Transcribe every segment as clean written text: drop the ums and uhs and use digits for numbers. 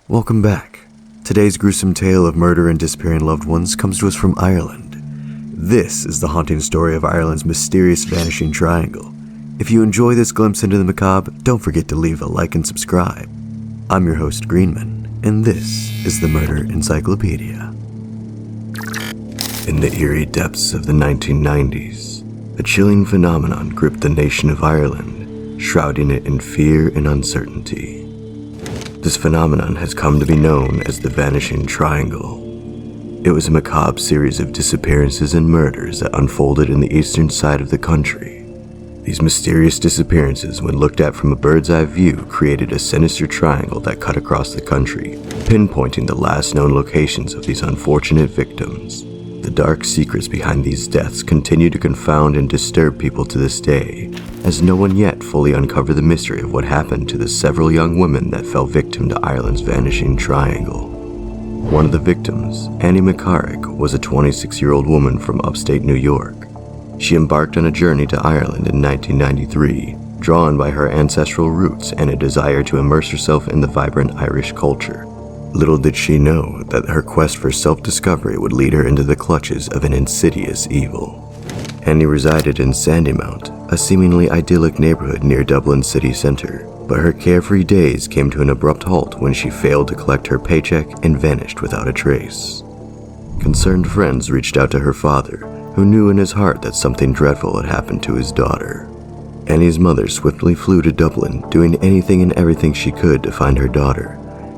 Welcome back. Today's gruesome tale of murder and disappearing loved ones comes to us from Ireland. This is the haunting story of Ireland's mysterious Vanishing Triangle. If you enjoy this glimpse into the macabre, don't forget to leave a like and subscribe. I'm your host, Greenman, and this is the Murder Encyclopedia. In the eerie depths of the 1990s, a chilling phenomenon gripped the nation of Ireland, shrouding it in fear and uncertainty. This phenomenon has come to be known as the Vanishing Triangle. It was a macabre series of disappearances and murders that unfolded in the eastern side of the country. These mysterious disappearances, when looked at from a bird's-eye view, created a sinister triangle that cut across the country, pinpointing the last known locations of these unfortunate victims. The dark secrets behind these deaths continue to confound and disturb people to this day, as no one yet fully uncovered the mystery of what happened to the several young women that fell victim to Ireland's Vanishing Triangle. One of the victims, Annie McCarrick, was a 26-year-old woman from upstate New York. She embarked on a journey to Ireland in 1993, drawn by her ancestral roots and a desire to immerse herself in the vibrant Irish culture. Little did she know that her quest for self-discovery would lead her into the clutches of an insidious evil. Annie resided in Sandymount, a seemingly idyllic neighborhood near Dublin city centre, but her carefree days came to an abrupt halt when she failed to collect her paycheck and vanished without a trace. Concerned friends reached out to her father, who knew in his heart that something dreadful had happened to his daughter. Annie's mother swiftly flew to Dublin, doing anything and everything she could to find her daughter.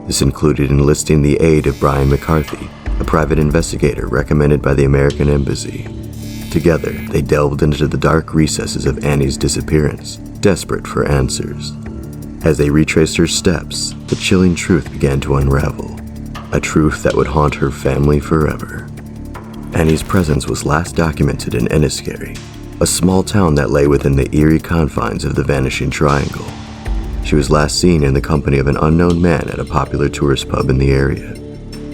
This included enlisting the aid of Brian McCarthy, a private investigator recommended by the American Embassy. Together, they delved into the dark recesses of Annie's disappearance, desperate for answers. As they retraced her steps, the chilling truth began to unravel, a truth that would haunt her family forever. Annie's presence was last documented in Enniskerry, a small town that lay within the eerie confines of the Vanishing Triangle. She was last seen in the company of an unknown man at a popular tourist pub in the area.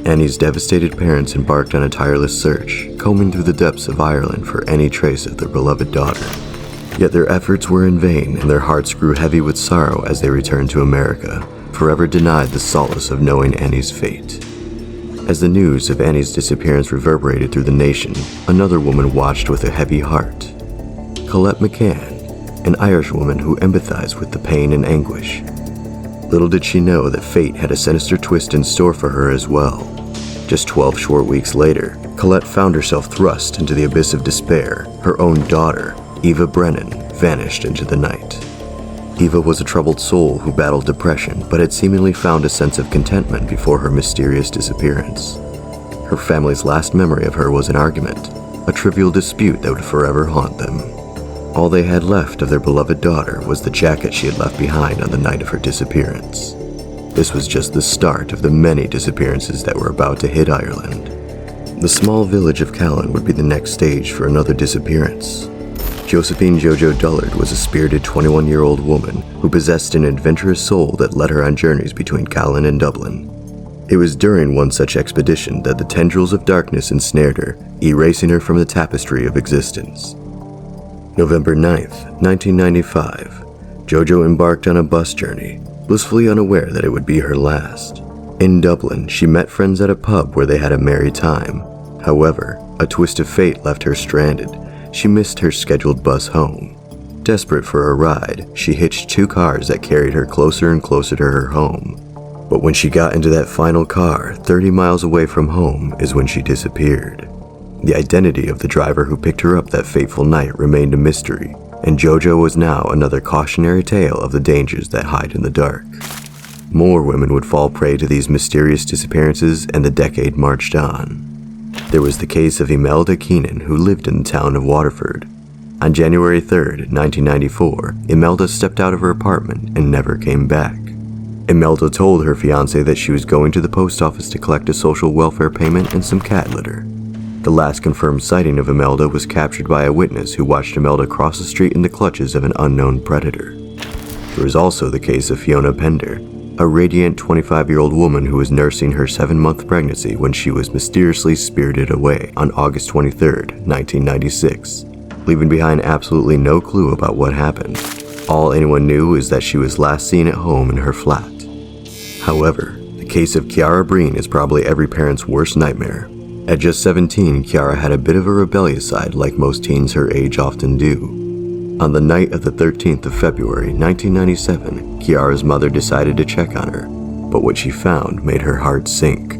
Annie's devastated parents embarked on a tireless search, combing through the depths of Ireland for any trace of their beloved daughter. Yet their efforts were in vain, and their hearts grew heavy with sorrow as they returned to America, forever denied the solace of knowing Annie's fate. As the news of Annie's disappearance reverberated through the nation, another woman watched with a heavy heart. Colette McCann, an Irish woman who empathized with the pain and anguish. Little did she know that fate had a sinister twist in store for her as well. Just 12 short weeks later, Colette found herself thrust into the abyss of despair. Her own daughter, Eva Brennan, vanished into the night. Eva was a troubled soul who battled depression, but had seemingly found a sense of contentment before her mysterious disappearance. Her family's last memory of her was an argument, a trivial dispute that would forever haunt them. All they had left of their beloved daughter was the jacket she had left behind on the night of her disappearance. This was just the start of the many disappearances that were about to hit Ireland. The small village of Callan would be the next stage for another disappearance. Josephine Dullard was a spirited 21-year-old woman who possessed an adventurous soul that led her on journeys between Callan and Dublin. It was during one such expedition that the tendrils of darkness ensnared her, erasing her from the tapestry of existence. November 9th, 1995, Jojo embarked on a bus journey, blissfully unaware that it would be her last. In Dublin, she met friends at a pub where they had a merry time. However, a twist of fate left her stranded. She missed her scheduled bus home. Desperate for a ride, she hitched two cars that carried her closer and closer to her home. But when she got into that final car, 30 miles away from home, is when she disappeared. The identity of the driver who picked her up that fateful night remained a mystery, and Jojo was now another cautionary tale of the dangers that hide in the dark. More women would fall prey to these mysterious disappearances, and the decade marched on. There was the case of Imelda Keenan, who lived in the town of Waterford. On January 3rd, 1994, Imelda stepped out of her apartment and never came back. Imelda told her fiancé that she was going to the post office to collect a social welfare payment and some cat litter. The last confirmed sighting of Imelda was captured by a witness who watched Imelda cross the street in the clutches of an unknown predator. There was also the case of Fiona Pender, a radiant 25-year-old woman who was nursing her 7-month pregnancy when she was mysteriously spirited away on August 23, 1996, leaving behind absolutely no clue about what happened. All anyone knew is that she was last seen at home in her flat. However, the case of Ciara Breen is probably every parent's worst nightmare. At just 17, Ciara had a bit of a rebellious side like most teens her age often do. On the night of the 13th of February, 1997, Ciara's mother decided to check on her, but what she found made her heart sink.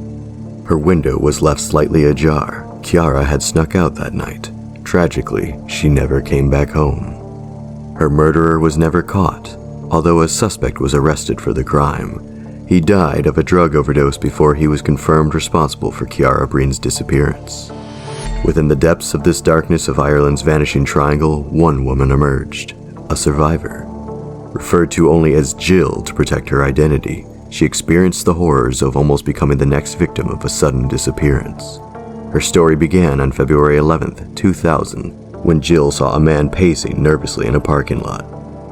Her window was left slightly ajar. Ciara had snuck out that night. Tragically, she never came back home. Her murderer was never caught, although a suspect was arrested for the crime. He died of a drug overdose before he was confirmed responsible for Ciara Breen's disappearance. Within the depths of this darkness of Ireland's Vanishing Triangle, one woman emerged, a survivor. Referred to only as Jill to protect her identity, she experienced the horrors of almost becoming the next victim of a sudden disappearance. Her story began on February 11, 2000, when Jill saw a man pacing nervously in a parking lot.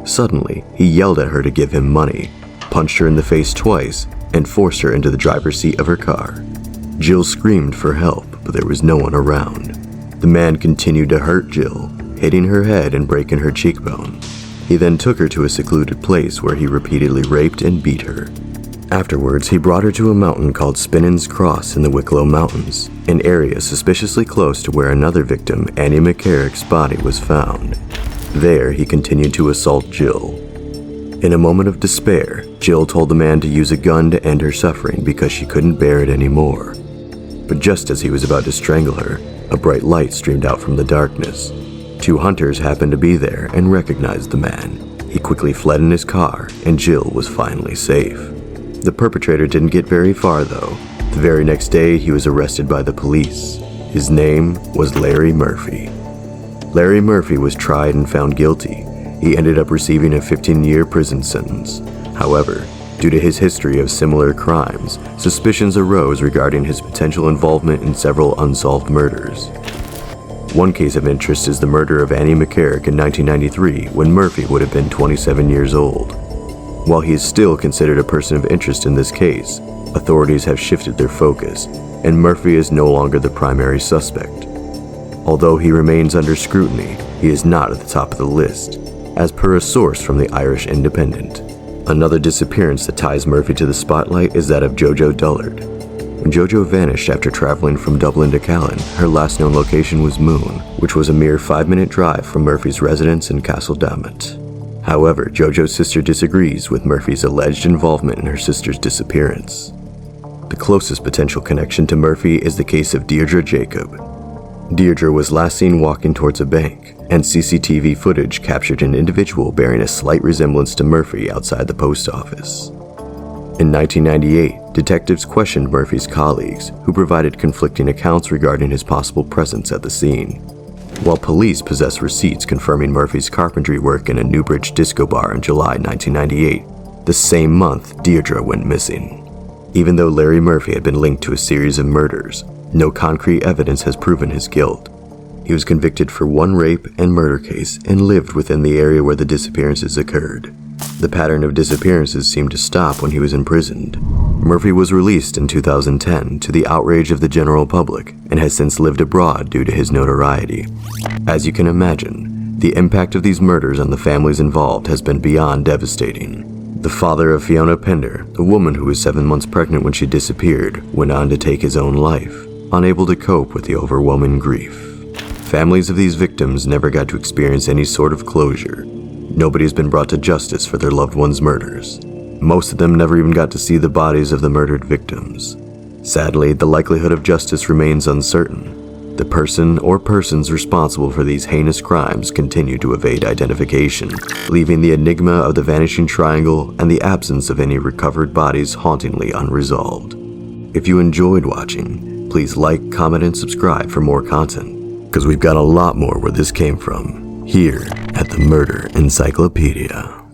Suddenly, he yelled at her to give him money, punched her in the face twice, and forced her into the driver's seat of her car. Jill screamed for help, but there was no one around. The man continued to hurt Jill, hitting her head and breaking her cheekbone. He then took her to a secluded place where he repeatedly raped and beat her. Afterwards, he brought her to a mountain called Spinnan's Cross in the Wicklow Mountains, an area suspiciously close to where another victim, Annie McCarrick's body, was found. There, he continued to assault Jill. In a moment of despair, Jill told the man to use a gun to end her suffering because she couldn't bear it anymore. But just as he was about to strangle her, a bright light streamed out from the darkness. Two hunters happened to be there and recognized the man. He quickly fled in his car, and Jill was finally safe. The perpetrator didn't get very far, though. The very next day, he was arrested by the police. His name was Larry Murphy. Larry Murphy was tried and found guilty. He ended up receiving a 15-year prison sentence. However, due to his history of similar crimes, suspicions arose regarding his potential involvement in several unsolved murders. One case of interest is the murder of Annie McCarrick in 1993, when Murphy would have been 27 years old. While he is still considered a person of interest in this case, authorities have shifted their focus, and Murphy is no longer the primary suspect. Although he remains under scrutiny, he is not at the top of the list, as per a source from the Irish Independent. Another disappearance that ties Murphy to the spotlight is that of Jojo Dullard. When Jojo vanished after traveling from Dublin to Callan, her last known location was Moon, which was a mere 5-minute drive from Murphy's residence in Castledammet. However, Jojo's sister disagrees with Murphy's alleged involvement in her sister's disappearance. The closest potential connection to Murphy is the case of Deirdre Jacob. Deirdre was last seen walking towards a bank, and CCTV footage captured an individual bearing a slight resemblance to Murphy outside the post office. In 1998, detectives questioned Murphy's colleagues, who provided conflicting accounts regarding his possible presence at the scene. While police possessed receipts confirming Murphy's carpentry work in a Newbridge disco bar in July 1998, the same month Deirdre went missing. Even though Larry Murphy had been linked to a series of murders, no concrete evidence has proven his guilt. He was convicted for one rape and murder case and lived within the area where the disappearances occurred. The pattern of disappearances seemed to stop when he was imprisoned. Murphy was released in 2010 to the outrage of the general public and has since lived abroad due to his notoriety. As you can imagine, the impact of these murders on the families involved has been beyond devastating. The father of Fiona Pender, a woman who was 7 months pregnant when she disappeared, went on to take his own life, unable to cope with the overwhelming grief. Families of these victims never got to experience any sort of closure. Nobody has been brought to justice for their loved ones' murders. Most of them never even got to see the bodies of the murdered victims. Sadly, the likelihood of justice remains uncertain. The person or persons responsible for these heinous crimes continue to evade identification, leaving the enigma of the Vanishing Triangle and the absence of any recovered bodies hauntingly unresolved. If you enjoyed watching, please like, comment, and subscribe for more content, because we've got a lot more where this came from, here at the Murder Encyclopedia.